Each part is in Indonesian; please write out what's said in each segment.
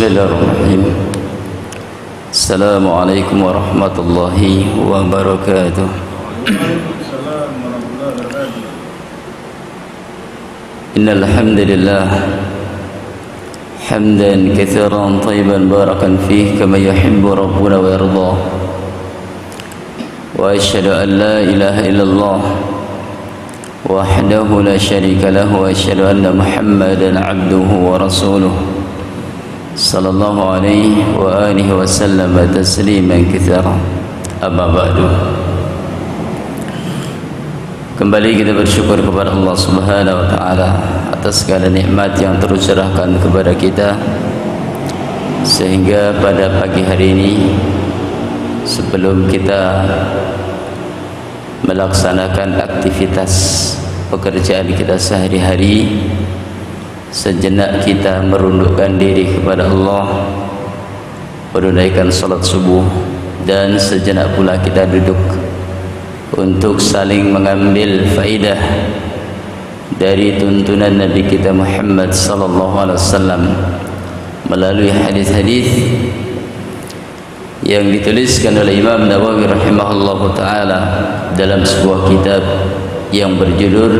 Bismillahirrahmanirrahim. Assalamualaikum warahmatullahi wabarakatuh. Innal hamdalillah hamdan katsiran tayyiban barakan fihi kama yuhibbu rabbuna wa yarda. Wa asyhadu an la ilaha illallah wahdahu la syarika lahu wa asyhadu anna Muhammadan abduhu wa rasuluh sallallahu alaihi wa alihi wa sallam tasliman katsira. Amma ba'du. Kembali kita bersyukur kepada Allah Subhanahu wa taala atas segala nikmat yang tercurahkan kepada kita, sehingga pada pagi hari ini sebelum kita melaksanakan aktivitas pekerjaan kita sehari-hari, sejenak kita merundukkan diri kepada Allah, menunaikan salat subuh, dan sejenak pula kita duduk untuk saling mengambil faidah dari tuntunan Nabi kita Muhammad sallallahu alaihi wasallam melalui hadis-hadis yang dituliskan oleh Imam Nawawi rahimahullahu taala dalam sebuah kitab yang berjudul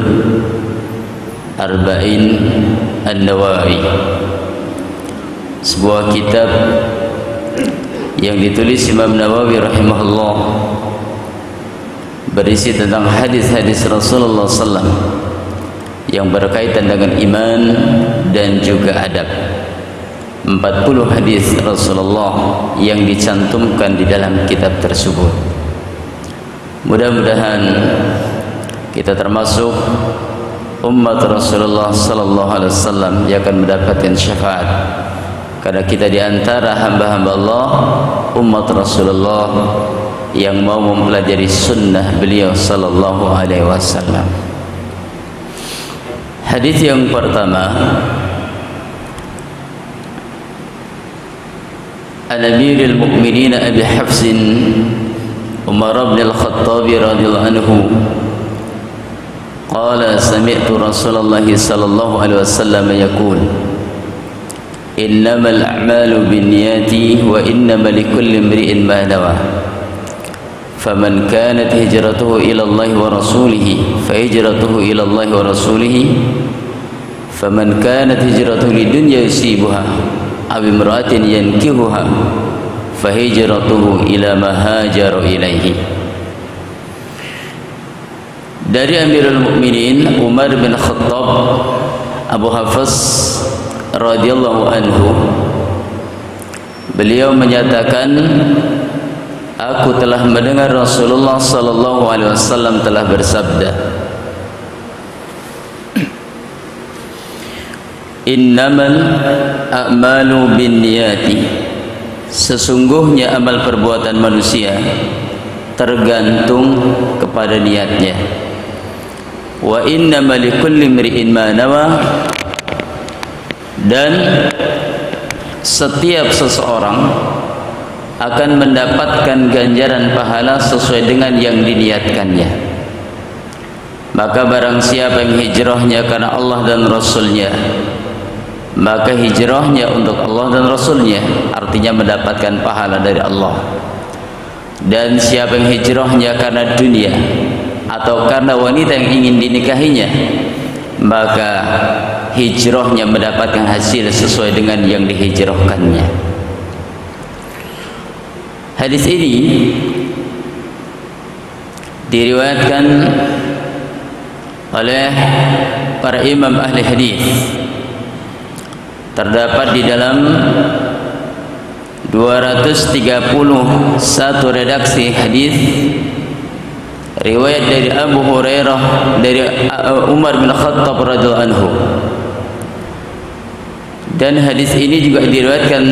Arba'in An-Nawawi, sebuah kitab yang ditulis Imam Nawawi rahimahullah, berisi tentang hadis-hadis Rasulullah SAW yang berkaitan dengan iman dan juga adab. 40 hadis Rasulullah yang dicantumkan di dalam kitab tersebut. Mudah-mudahan kita termasuk umat Rasulullah sallallahu alaihi wasallam yang akan mendapatkan syafaat, karena kita di antara hamba-hamba Allah, umat Rasulullah yang mau mempelajari sunnah beliau sallallahu alaihi wasallam. Hadis yang pertama, an Amirul Mukminin Abi Hafs Umar bin Al-Khattab radhiyallahu anhu qala sami'tu Rasulullah sallallahu alaihi wasallam yaqul innamal a'malu binniyati wa innamal likulli imri'in ma nawa faman kanat hijratuhu ila Allah wa rasulih fa hijratuhu ila Allah wa rasulih faman kanat hijratuhu lidunya yusibuha aw imra'atin yankihuha fa hijratuhu ila ma hajara ilaihi. Dari Amirul Mukminin Umar bin Khattab Abu Hafs radhiyallahu anhu, beliau menyatakan, aku telah mendengar Rasulullah sallallahu alaihi wasallam telah bersabda, innamal a'malu binniyati, sesungguhnya amal perbuatan manusia tergantung kepada niatnya. Wa innamal likulli imri'in ma nawa, dan setiap seseorang akan mendapatkan ganjaran pahala sesuai dengan yang diniatkannya. Maka barang siapa yang hijrahnya karena Allah dan Rasulnya, maka hijrahnya untuk Allah dan Rasulnya, artinya mendapatkan pahala dari Allah. Dan siapa yang hijrahnya karena dunia atau karena wanita yang ingin dinikahinya, maka hijrahnya mendapatkan hasil sesuai dengan yang dihijrahkannya. Hadis ini diriwayatkan oleh para imam ahli hadis. Terdapat di dalam 231 redaksi hadis riwayat dari Abu Hurairah, dari Umar bin Khattab radhiyallahu anhu. Dan hadis ini juga diriwayatkan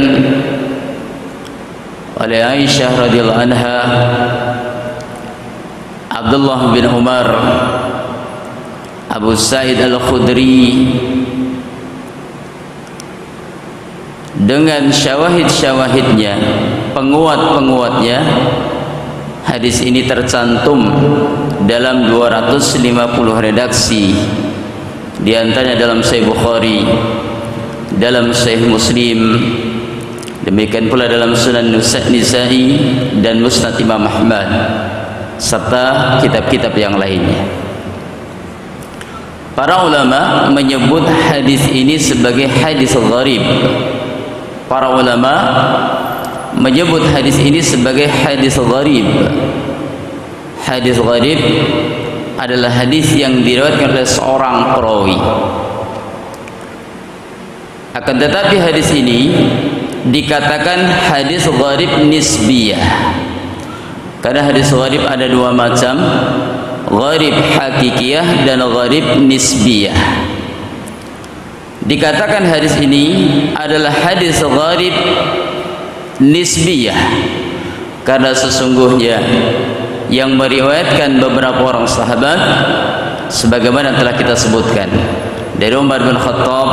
oleh Aisyah radhiyallahu anha, Abdullah bin Umar, Abu Sa'id Al-Khudri, dengan syawahid-syawahidnya, penguat-penguatnya. Hadis ini tercantum dalam 250 redaksi, di antaranya dalam Sahih Bukhari, dalam Sahih Muslim, Demikian pula dalam Sunan Nisa'i dan Musnad Imam Ahmad serta kitab-kitab yang lainnya. Para ulama menyebut hadis ini sebagai hadis gharib. Para ulama menyebut hadis ini sebagai hadis gharib. Hadis gharib adalah hadis yang diriwayatkan oleh seorang perawi. Akan tetapi hadis ini dikatakan hadis gharib nisbiyah, karena hadis gharib ada dua macam, gharib hakikiyah dan gharib nisbiyah. Dikatakan hadis ini adalah hadis gharib nisbiyah karena sesungguhnya yang meriwayatkan beberapa orang sahabat sebagaimana telah kita sebutkan, dari Umar bin Khattab,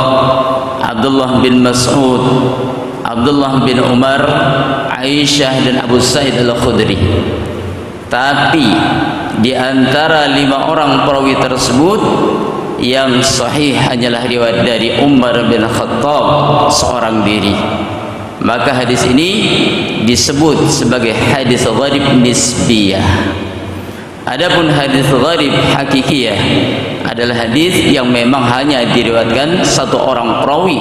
Abdullah bin Mas'ud, Abdullah bin Umar, Aisyah dan Abu Sa'id Al-Khudri. Tapi di antara 5 orang perawi tersebut yang sahih hanyalah riwayat dari Umar bin Khattab seorang diri. Maka hadis ini disebut sebagai hadis gharib nisbiyah. Adapun hadis gharib hakikiyah adalah hadis yang memang hanya diriwayatkan satu orang perawi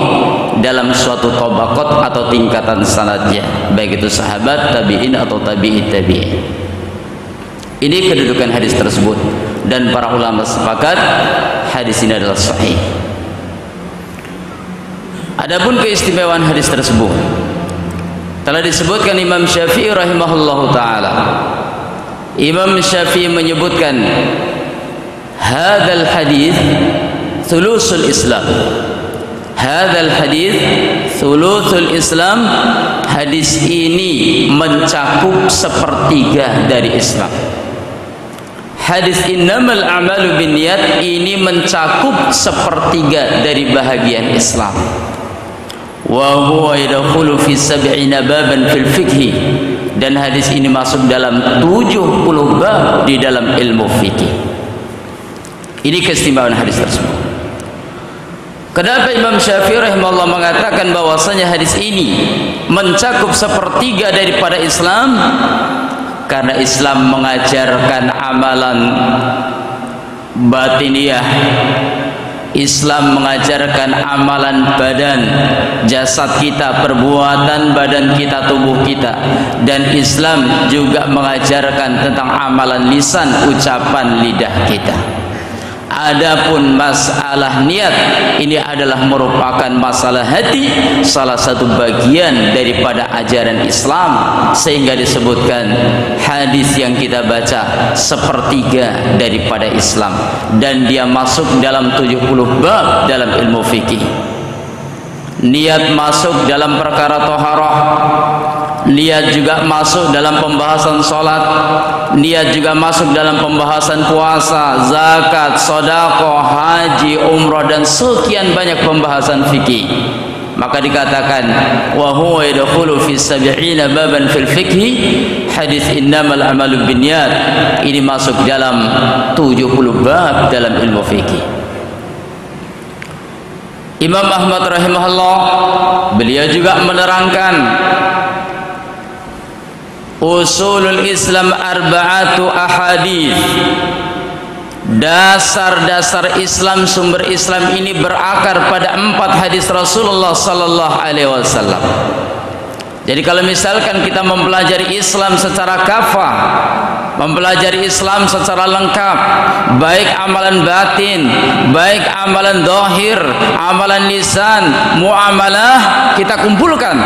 dalam suatu tabaqat atau tingkatan sanadnya, baik itu sahabat, tabi'in atau tabi'it tabi'in. Ini kedudukan hadis tersebut dan para ulama sepakat hadis ini adalah sahih. Adapun keistimewaan hadis tersebut telah disebutkan Imam Syafi'i rahimahullahu taala. Imam Syafi'i menyebutkan hadzal hadis thulusul Islam. Hadzal hadis thulusul Islam. Hadis ini mencakup sepertiga dari Islam. Hadis innamal a'malu binniyat ini mencakup sepertiga dari bahagian Islam. Wa huwa yadkhulu fi 70 baban fil fiqh. Dan hadis ini masuk dalam 70 bab di dalam ilmu fikih. Ini keistimewaan hadis tersebut. Kenapa Imam Syafi'i rahimahullah mengatakan bahwasanya hadis ini mencakup sepertiga daripada Islam? Karena Islam mengajarkan amalan batiniyah, Islam mengajarkan amalan badan, jasad kita, perbuatan badan kita, tubuh kita. Dan Islam juga mengajarkan tentang amalan lisan, ucapan lidah kita. Adapun masalah niat ini adalah merupakan masalah hati, salah satu bagian daripada ajaran Islam, sehingga disebutkan hadis yang kita baca sepertiga daripada Islam dan dia masuk dalam 70 bab dalam ilmu fikih. Niat masuk dalam perkara taharah, niat juga masuk dalam pembahasan sholat, niat juga masuk dalam pembahasan puasa, zakat, sedekah, haji, umrah dan sekian banyak pembahasan fikih. Maka dikatakan wa huwa yadkhulu fi 70 baban fil fikhi. Hadis innamal a'malu binniyat ini masuk dalam 70 bab dalam ilmu fikih. Imam Ahmad rahimahullah beliau juga menerangkan usulul Islam arba'atu ahadits. Dasar-dasar Islam, sumber Islam ini berakar pada 4 hadis Rasulullah sallallahu alaihi wasallam. Jadi kalau misalkan kita mempelajari Islam secara kafah, mempelajari Islam secara lengkap, baik amalan batin, baik amalan zahir, amalan lisan, muamalah, kita kumpulkan,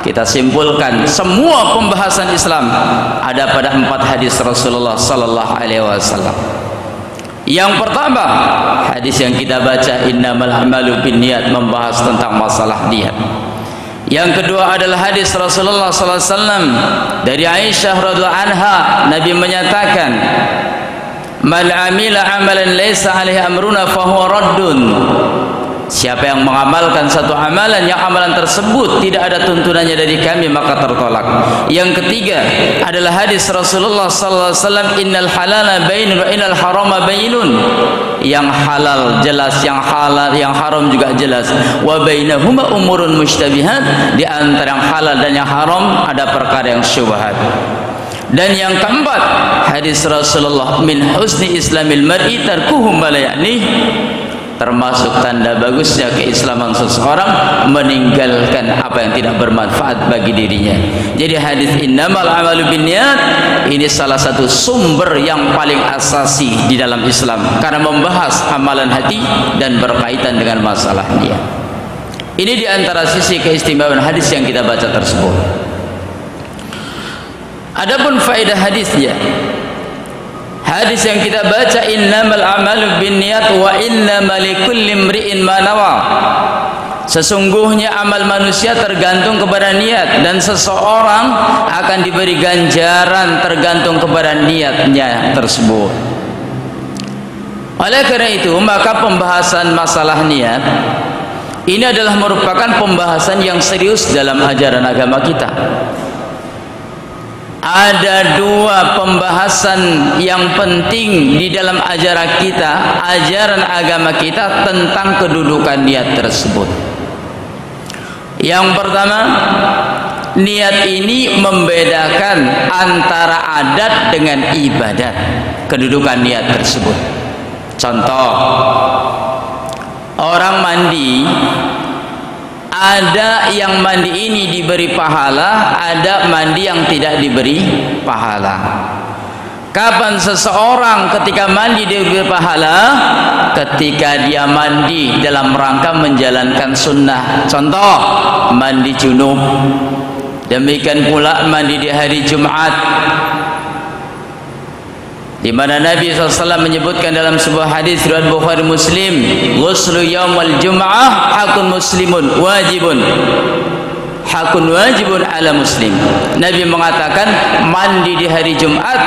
kita simpulkan semua pembahasan Islam ada pada 4 hadis Rasulullah sallallahu alaihi wasallam. Yang pertama, hadis yang kita baca innamal a'malu binniyat, membahas tentang masalah niat. Yang kedua adalah hadis Rasulullah sallallahu alaihi wasallam dari Aisyah radhiyallahu anha, Nabi menyatakan man amila amalan laisa alaihi amruna fahuwa raddun. Siapa yang mengamalkan satu amalan yang amalan tersebut tidak ada tuntunannya dari kami, maka tertolak. Yang ketiga adalah hadis Rasulullah sallallahu alaihi wasallam, innal halala bainun wa innal harama bainun. Yang halal jelas, yang halal yang haram juga jelas. Wa bainahuma umurun mushtabihat, di antara yang halal dan yang haram ada perkara yang syubhat. Dan yang keempat, hadis Rasulullah, min husni islamil mar'i tarkuhu ma la ya'ni, termasuk tanda bagusnya keislaman seseorang meninggalkan apa yang tidak bermanfaat bagi dirinya. Jadi hadis innamal a'malu binniyat ini salah satu sumber yang paling asasi di dalam Islam karena membahas amalan hati dan berkaitan dengan masalah niat. Ini di antara sisi keistimewaan hadis yang kita baca tersebut. Adapun faedah hadisnya, hadis yang kita baca, innamal a'malu binniyat wa innamal likulli imri'in ma nawa. Sesungguhnya amal manusia tergantung kepada niat dan seseorang akan diberi ganjaran tergantung kepada niatnya tersebut. Oleh karena itu, maka pembahasan masalah niat ini adalah merupakan pembahasan yang serius dalam ajaran agama kita. Ada dua pembahasan yang penting di dalam ajaran kita, ajaran agama kita tentang kedudukan niat tersebut. Yang pertama, niat ini membedakan antara adat dengan ibadat, kedudukan niat tersebut. Contoh, orang mandi, ada yang mandi ini diberi pahala, ada mandi yang tidak diberi pahala. Kapan seseorang ketika mandi diberi pahala? Ketika dia mandi dalam rangka menjalankan sunnah. Contoh, mandi junub. Demikian pula mandi di hari Jumat, di mana Nabi SAW menyebutkan dalam sebuah hadis riwayat Bukhari Muslim, ghuslu yaumal jum'ah hakun muslimun wajibun, hakun wajibun ala muslim. Nabi mengatakan mandi di hari Jumat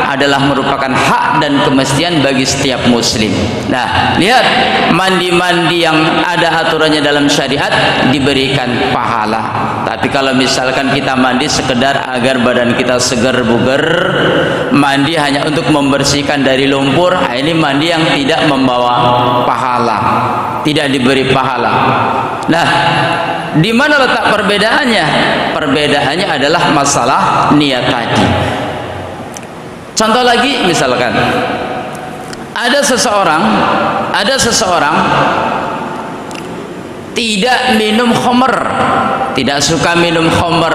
adalah merupakan hak dan kemestian bagi setiap muslim. Nah, lihat, mandi-mandi yang ada aturannya dalam syariat diberikan pahala. Tapi kalau misalkan kita mandi sekedar agar badan kita segar bugar, mandi hanya untuk membersihkan dari lumpur, ini mandi yang tidak membawa pahala, tidak diberi pahala. Nah, di mana letak perbedaannya? Perbedaannya adalah masalah niat tadi. Contoh lagi, misalkan ada seseorang tidak minum khamr, tidak suka minum khamr,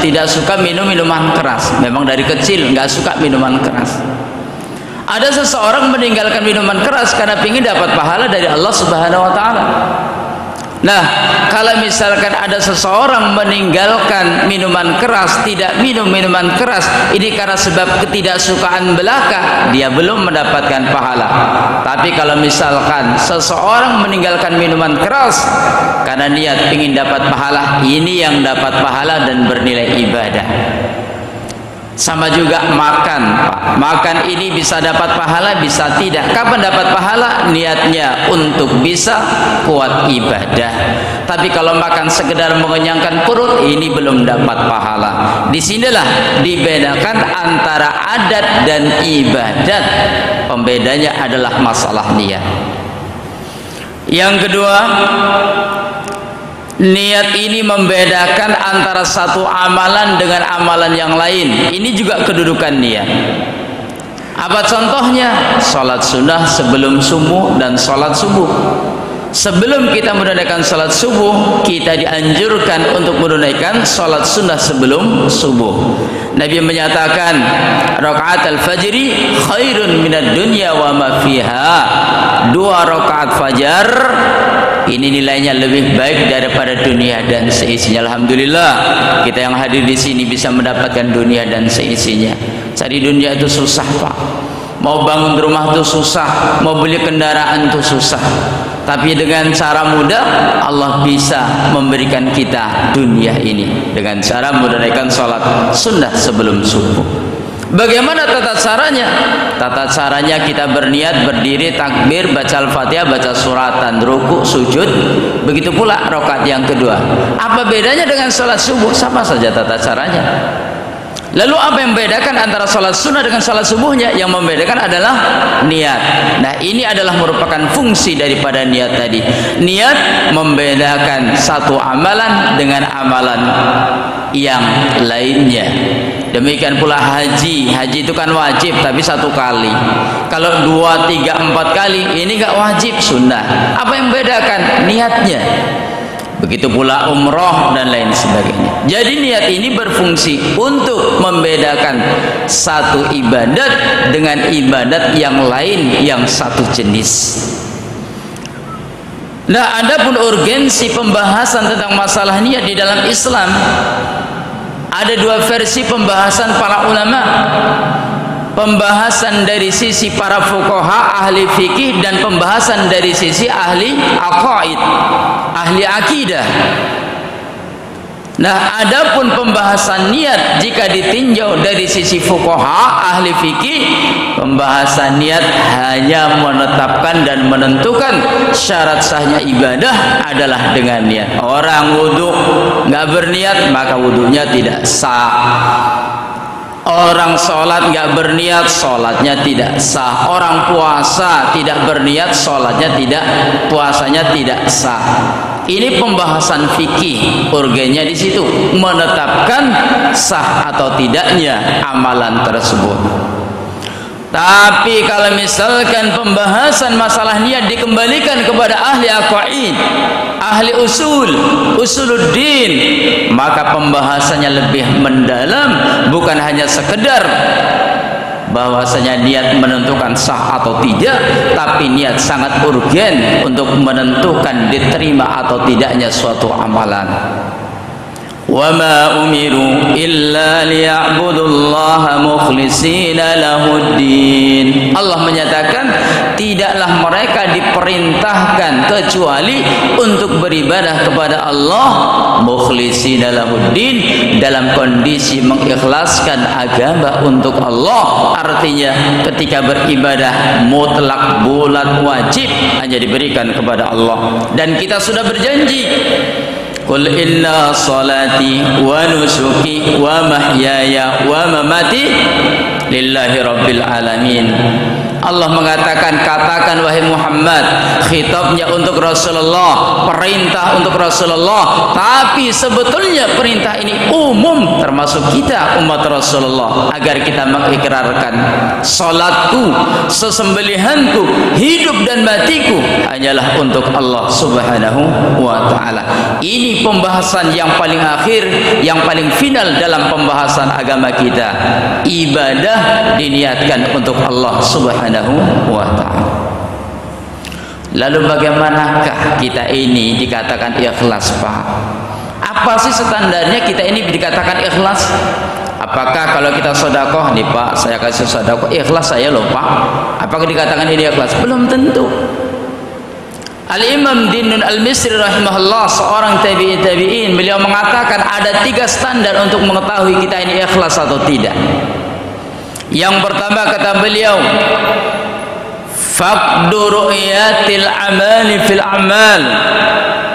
tidak suka minum minuman keras. Memang dari kecil nggak suka minuman keras. Ada seseorang meninggalkan minuman keras karena ingin dapat pahala dari Allah Subhanahu wa taala. Nah, kalau misalkan ada seseorang meninggalkan minuman keras, tidak minum minuman keras, ini karena sebab ketidaksukaan belaka, dia belum mendapatkan pahala. Tapi kalau misalkan seseorang meninggalkan minuman keras karena niat ingin dapat pahala, ini yang dapat pahala dan bernilai ibadah. Sama juga makan ini bisa dapat pahala, bisa tidak. Kapan dapat pahala? Niatnya untuk bisa kuat ibadah. Tapi kalau makan sekedar mengenyangkan perut, ini belum dapat pahala. Disinilah dibedakan antara adat dan ibadat. Pembedanya adalah masalah niat. Yang kedua, niat ini membedakan antara satu amalan dengan amalan yang lain. Ini juga kedudukan niat. Apa contohnya? Salat sunnah sebelum subuh dan salat subuh. Sebelum kita menunaikan salat subuh, kita dianjurkan untuk menunaikan salat sunnah sebelum subuh. Nabi menyatakan, rakaat al-fajri khairun minad dunya wa ma fiha. 2 rakaat fajar ini nilainya lebih baik daripada dunia dan seisinya. Alhamdulillah, kita yang hadir di sini bisa mendapatkan dunia dan seisinya. Cari dunia itu susah, Pak. Mau bangun rumah itu susah, mau beli kendaraan itu susah. Tapi dengan cara mudah Allah bisa memberikan kita dunia ini dengan cara menunaikan sholat sunnah sebelum subuh. Bagaimana tata caranya? Tata caranya kita berniat berdiri, takbir, baca Al-Fatihah, baca suratan, rukuk, sujud. Begitu pula rakaat yang kedua. Apa bedanya dengan salat subuh? Sama saja tata caranya. Lalu apa yang membedakan antara salat sunnah dengan salat subuhnya? Yang membedakan adalah niat. Nah, ini adalah merupakan fungsi daripada niat tadi. Niat membedakan satu amalan dengan amalan yang lainnya. Demikian pula haji. Haji itu kan wajib tapi satu kali. Kalau 2, 3, 4 kali ini enggak wajib, sunnah. Apa yang membedakan? Niatnya. Begitu pula umroh dan lain sebagainya. Jadi niat ini berfungsi untuk membedakan satu ibadat dengan ibadat yang lain yang satu jenis. Nah, adapun urgensi pembahasan tentang masalah niat di dalam Islam, ada dua versi pembahasan para ulama. Pembahasan dari sisi para fuqaha, ahli fikih, dan pembahasan dari sisi ahli aqaid, ahli akidah. Nah, adapun pembahasan niat jika ditinjau dari sisi fuqaha, ahli fikih, pembahasan niat hanya menetapkan dan menentukan syarat sahnya ibadah adalah dengan niat. Orang wudu nggak berniat maka wudunya tidak sah. Orang sholat nggak berniat, sholatnya tidak sah. Orang puasa tidak berniat, sholatnya tidak, puasanya tidak sah. Ini pembahasan fikih, urgennya di situ menetapkan sah atau tidaknya amalan tersebut. Tapi kalau misalkan pembahasan masalah niat dikembalikan kepada ahli aqaid, ahli usuluddin, maka pembahasannya lebih mendalam, bukan hanya sekedar bahwasanya niat menentukan sah atau tidak, tapi niat sangat urgen untuk menentukan diterima atau tidaknya suatu amalan. وَمَا أُمِرُوا إِلَّا لِيَعْبُدُوا اللَّهَ مُخْلِصِينَ لَهُ الدِّينَ. Allah menyatakan tidaklah mereka diperintahkan kecuali untuk beribadah kepada Allah mukhlishina lahuddin, dalam kondisi mengikhlaskan agama untuk Allah. Artinya ketika beribadah mutlak, bulat, wajib hanya diberikan kepada Allah. Dan kita sudah berjanji, Qul inna salati wa nusuki wa mahyaya wa mamati lillahi rabbil alamin. Allah mengatakan, katakan wahai Muhammad, khitabnya untuk Rasulullah, perintah untuk Rasulullah, tapi sebetulnya perintah ini umum termasuk kita umat Rasulullah, agar kita mengikrarkan salatku, sesembelihanku, hidup dan matiku hanyalah untuk Allah Subhanahu wa taala. Ini pembahasan yang paling akhir, yang paling final dalam pembahasan agama kita. Ibadah diniatkan untuk Allah Subhanahu wa ta'ala. Lalu bagaimanakah kita ini dikatakan ikhlas, Pak? Apa sih standarnya kita ini dikatakan ikhlas? Apakah kalau kita sedekah nih, Pak, saya kasih sedekah, ikhlas saya loh, Pak? Apakah dikatakan ini ikhlas? Belum tentu. Al-Imam Dinun Al-Misri rahimahullah, seorang tabi'in, beliau mengatakan ada 3 standar untuk mengetahui kita ini ikhlas atau tidak. Yang pertama kata beliau, faqdu ru'yatil amali fil amal.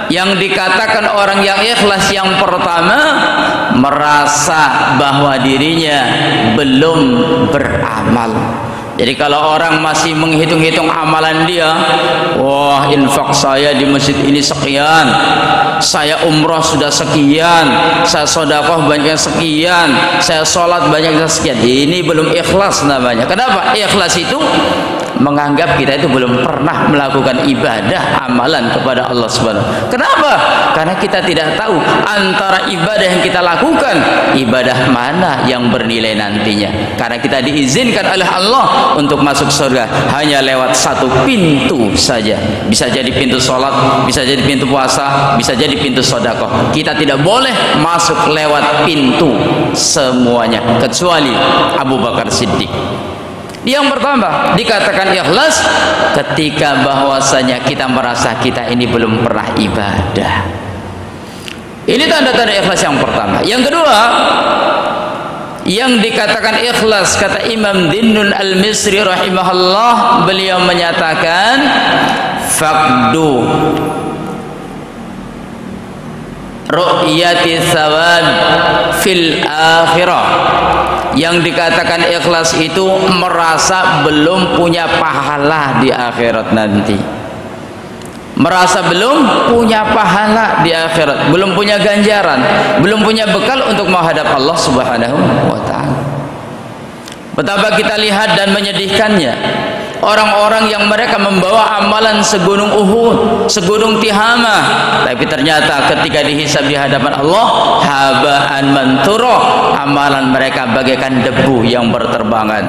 Yang dikatakan orang yang ikhlas yang pertama, merasa bahwa dirinya belum beramal. Jadi kalau orang masih menghitung-hitung amalan dia, wah, infak saya di masjid ini sekian, saya umroh sudah sekian, saya sedekah banyak sekian, saya sholat banyak sekian, ini belum ikhlas namanya. Kenapa? Ikhlas itu menganggap kita itu belum pernah melakukan ibadah amalan kepada Allah Subhanahu. Kenapa? Karena kita tidak tahu antara ibadah yang kita lakukan, ibadah mana yang bernilai nantinya. Karena kita diizinkan oleh Allah untuk masuk surga hanya lewat satu pintu saja. Bisa jadi pintu sholat, bisa jadi pintu puasa, bisa jadi pintu sedekah. Kita tidak boleh masuk lewat pintu semuanya kecuali Abu Bakar Siddiq. Yang pertama dikatakan ikhlas ketika bahwasanya kita merasa kita ini belum pernah ibadah. Ini tanda-tanda ikhlas yang pertama. Yang kedua, Yang dikatakan ikhlas, kata Imam Dinnun Al-Misri rahimahullah, beliau menyatakan faqdu ru'yati thawab fil akhirah. Yang dikatakan ikhlas itu merasa belum punya pahala di akhirat nanti, merasa belum punya pahala di akhirat, belum punya ganjaran, belum punya bekal untuk menghadap Allah Subhanahu wa ta'ala. Betapa kita lihat dan menyedihkannya orang-orang yang mereka membawa amalan segunung Uhud, segunung Tihamah, tapi ternyata ketika dihisab di hadapan Allah, habaan manthura, amalan mereka bagaikan debu yang berterbangan.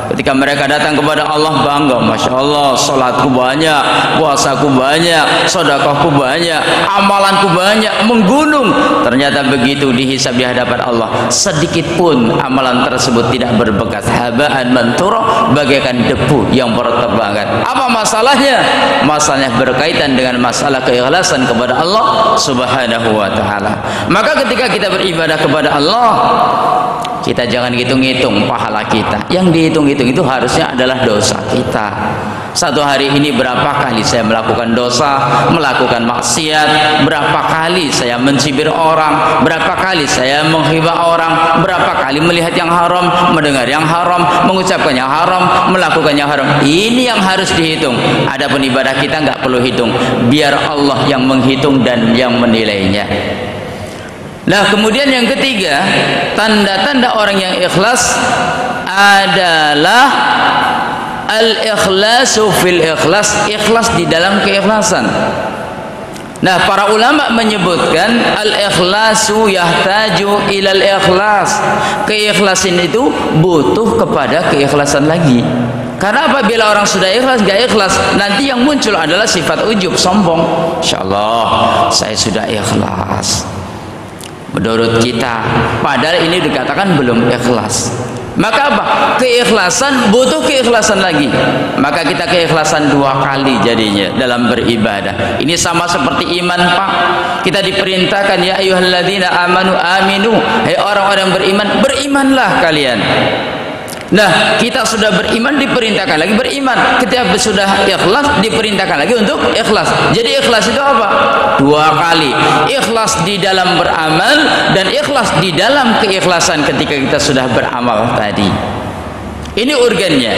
Ketika mereka datang kepada Allah bangga, Masya Allah, salatku banyak, puasaku banyak, sedekahku banyak, amalanku banyak, menggunung. Ternyata begitu dihisab di hadapan Allah, sedikit pun amalan tersebut tidak berbekas, habaan manthura, bagaikan debu yang berterbangan. Apa masalahnya? Masalahnya berkaitan dengan masalah keikhlasan kepada Allah Subhanahu wa ta'ala. Maka ketika kita beribadah kepada Allah, kita jangan hitung-hitung pahala kita. Yang dihitung-hitung itu harusnya adalah dosa kita. Satu hari ini berapa kali saya melakukan dosa, melakukan maksiat, berapa kali saya mencibir orang, berapa kali saya menghibah orang, berapa kali melihat yang haram, mendengar yang haram, mengucapkan yang haram, melakukan yang haram. Ini yang harus dihitung. Adapun ibadah kita nggak perlu hitung, biar Allah yang menghitung dan yang menilainya. Nah, kemudian yang ketiga, tanda-tanda orang yang ikhlas adalah al-ikhlasu fil ikhlas, ikhlas di dalam keikhlasan. Nah, para ulama menyebutkan al-ikhlasu yahtaju ilal ikhlas. Keikhlasan itu butuh kepada keikhlasan lagi. Karena apabila orang sudah ikhlas, gak ikhlas, nanti yang muncul adalah sifat ujub, sombong. Insyaallah saya sudah ikhlas menurut kita, padahal ini dikatakan belum ikhlas. Maka apa? Keikhlasan butuh keikhlasan lagi. Maka kita keikhlasan dua kali jadinya dalam beribadah. Ini sama seperti iman, Pak. Kita diperintahkan, ya ayyuhalladzina amanu aminu, hai orang-orang beriman, berimanlah kalian. Nah, kita sudah beriman, diperintahkan lagi beriman. Ketika sudah ikhlas, diperintahkan lagi untuk ikhlas. Jadi ikhlas itu apa? Dua kali. Ikhlas di dalam beramal dan ikhlas di dalam keikhlasan ketika kita sudah beramal tadi. Ini urgennya,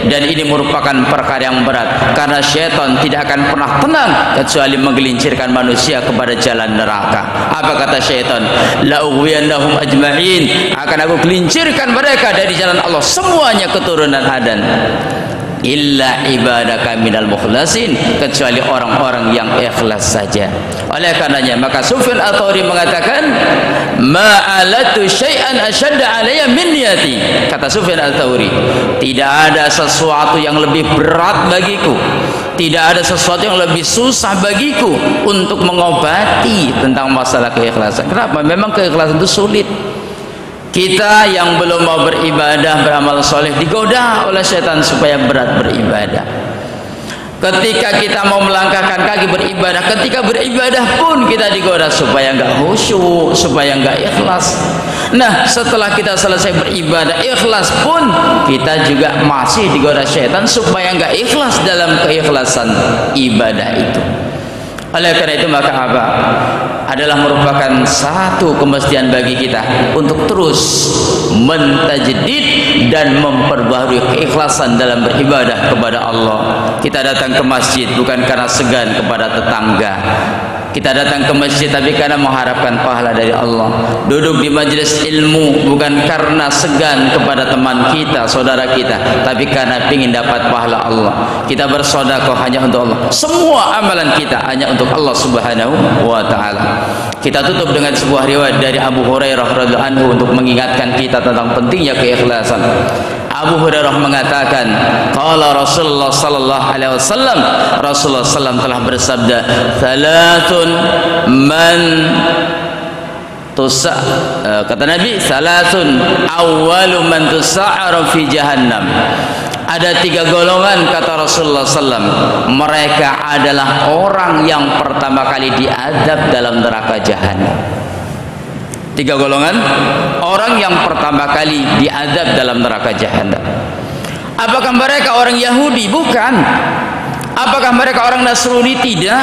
dan ini merupakan perkara yang berat, karena syaitan tidak akan pernah tenang kecuali menggelincirkan manusia kepada jalan neraka. Apa kata syaitan? La ughwiyannahum ajma'in, akan aku gelincirkan mereka dari jalan Allah semuanya keturunan Adam, illa ibadaka minal mukhlasin, kecuali orang-orang yang ikhlas saja. Oleh karenanya maka Sufyan Ats-Tsauri mengatakan, ma'alatu syai'an ashadda alayya min niyati. Kata Sufyan Ats-Tsauri, tidak ada sesuatu yang lebih berat bagiku, tidak ada sesuatu yang lebih susah bagiku untuk mengobati tentang masalah keikhlasan. Kenapa? Memang keikhlasan itu sulit. Kita yang belum mau beribadah, beramal soleh, digoda oleh setan supaya berat beribadah. Ketika kita mau melangkahkan kaki beribadah, ketika beribadah pun kita digoda supaya enggak khusyuk, supaya enggak ikhlas. Nah, setelah kita selesai beribadah ikhlas pun kita juga masih digoda setan supaya enggak ikhlas dalam keikhlasan ibadah itu. Oleh karena itu maka apa? Adalah merupakan satu kemestian bagi kita untuk terus mentajdid dan memperbaharui keikhlasan dalam beribadah kepada Allah. Kita datang ke masjid bukan karena segan kepada tetangga. Kita datang ke masjid tapi karena mengharapkan pahala dari Allah. Duduk di majelis ilmu bukan karena segan kepada teman kita, saudara kita, tapi karena ingin dapat pahala Allah. Kita bersedekah hanya untuk Allah. Semua amalan kita hanya untuk Allah Subhanahu wa ta'ala. Kita tutup dengan sebuah riwayat dari Abu Hurairah radhiyallahu anhu untuk mengingatkan kita tentang pentingnya keikhlasan. Abu Hurairah mengatakan, qala Rasulullah sallallahu alaihi wasallam, Rasulullah sallam telah bersabda, salatun man tusa, kata Nabi, salatun awwalu man tusa'aru fi jahannam. Ada tiga golongan, kata Rasulullah sallam, mereka adalah orang yang pertama kali diazab dalam neraka jahanam. 3 golongan orang yang pertama kali diazab dalam neraka jahanam. Apakah mereka orang Yahudi? Bukan. Apakah mereka orang Nasrani? Tidak.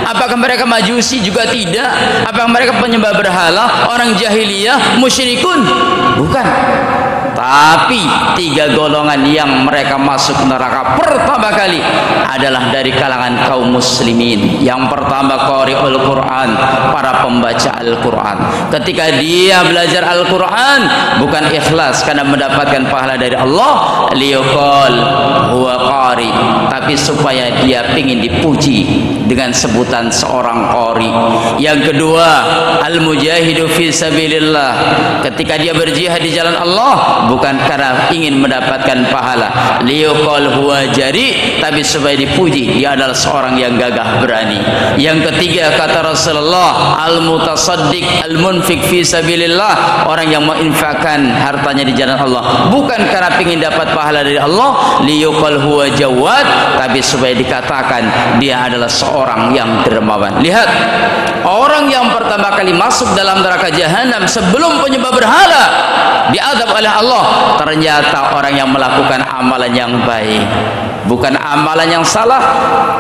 Apakah mereka Majusi? Juga tidak. Apakah mereka penyembah berhala, orang jahiliyah, musyrikun? Bukan. Tapi 3 golongan yang mereka masuk neraka pertama kali adalah dari kalangan kaum muslimin. Yang pertama qari'ul Quran, para pembaca Al-Quran. Ketika dia belajar Al-Quran bukan ikhlas karena mendapatkan pahala dari Allah, liyaqal huwa qari, tapi supaya dia ingin dipuji dengan sebutan seorang qari. Yang kedua, al-mujahidu fi sabilillah, ketika dia berjihad di jalan Allah bukan karena ingin mendapatkan pahala, liyaqal huwa jari, tapi supaya dipuji dia adalah seorang yang gagah berani. Yang ketiga, kata Rasulullah, al-mutasaddiq al-munfik fi sabilillah, orang yang menginfakkan hartanya di jalan Allah bukan karena ingin dapat pahala dari Allah, liyaqal huwa jawad, tapi supaya dikatakan dia adalah seorang yang dermawan. Lihat, orang yang pertama kali masuk dalam neraka jahanam sebelum penyembah berhala diazab oleh Allah, ternyata orang yang melakukan amalan yang baik, bukan amalan yang salah,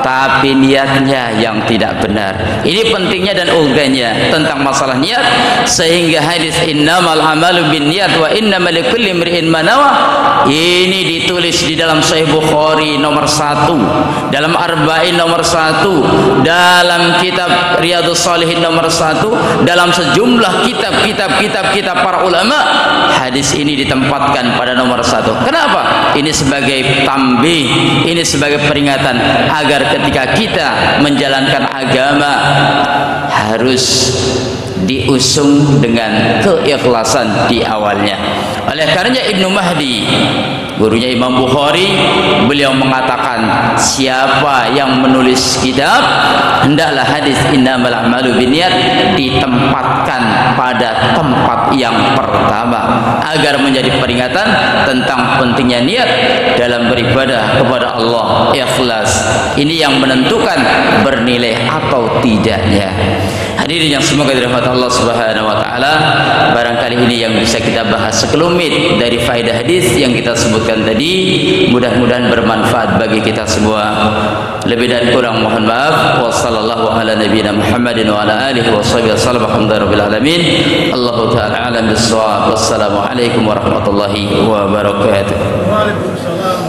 tapi niatnya yang tidak benar. Ini pentingnya dan urgennya tentang masalah niat, sehingga hadis innamal amalu binniyat wa innamal likulli imri'in ma nawa ini ditulis di dalam Sahih Bukhari nomor 1, dalam Arba'in nomor 1, dalam kitab Riyadhus Shalihin nomor 1, dalam sejumlah kitab para ulama. Hadis ini ditempatkan pada nomor 1. Kenapa? Ini sebagai tambih, ini sebagai peringatan agar ketika kita menjalankan agama harus diusung dengan keikhlasan di awalnya. Oleh karenanya Ibnu Mahdi, gurunya Imam Bukhari, beliau mengatakan siapa yang menulis kitab, hendaklah hadis innamal a'malu binniyat ditempatkan pada tempat yang pertama agar menjadi peringatan tentang pentingnya niat dalam beribadah kepada Allah. Ikhlas ini yang menentukan bernilai atau tidaknya. Hadirin yang semoga dirahmati Allah Subhanahu wa taala, barangkali ini yang bisa kita bahas sekelumit dari faedah hadis yang kita sebutkan tadi, mudah-mudahan bermanfaat bagi kita semua. Lebih dan kurang mohon maaf. Wassallallahu ala nabiyina Muhammadin wa ala alihi washabihi wasallam. Alhamdulillahirabbil alamin. Allahu taala alam bis-shawab. Wassalamu alaikum warahmatullahi wabarakatuh. Waalaikumsalam.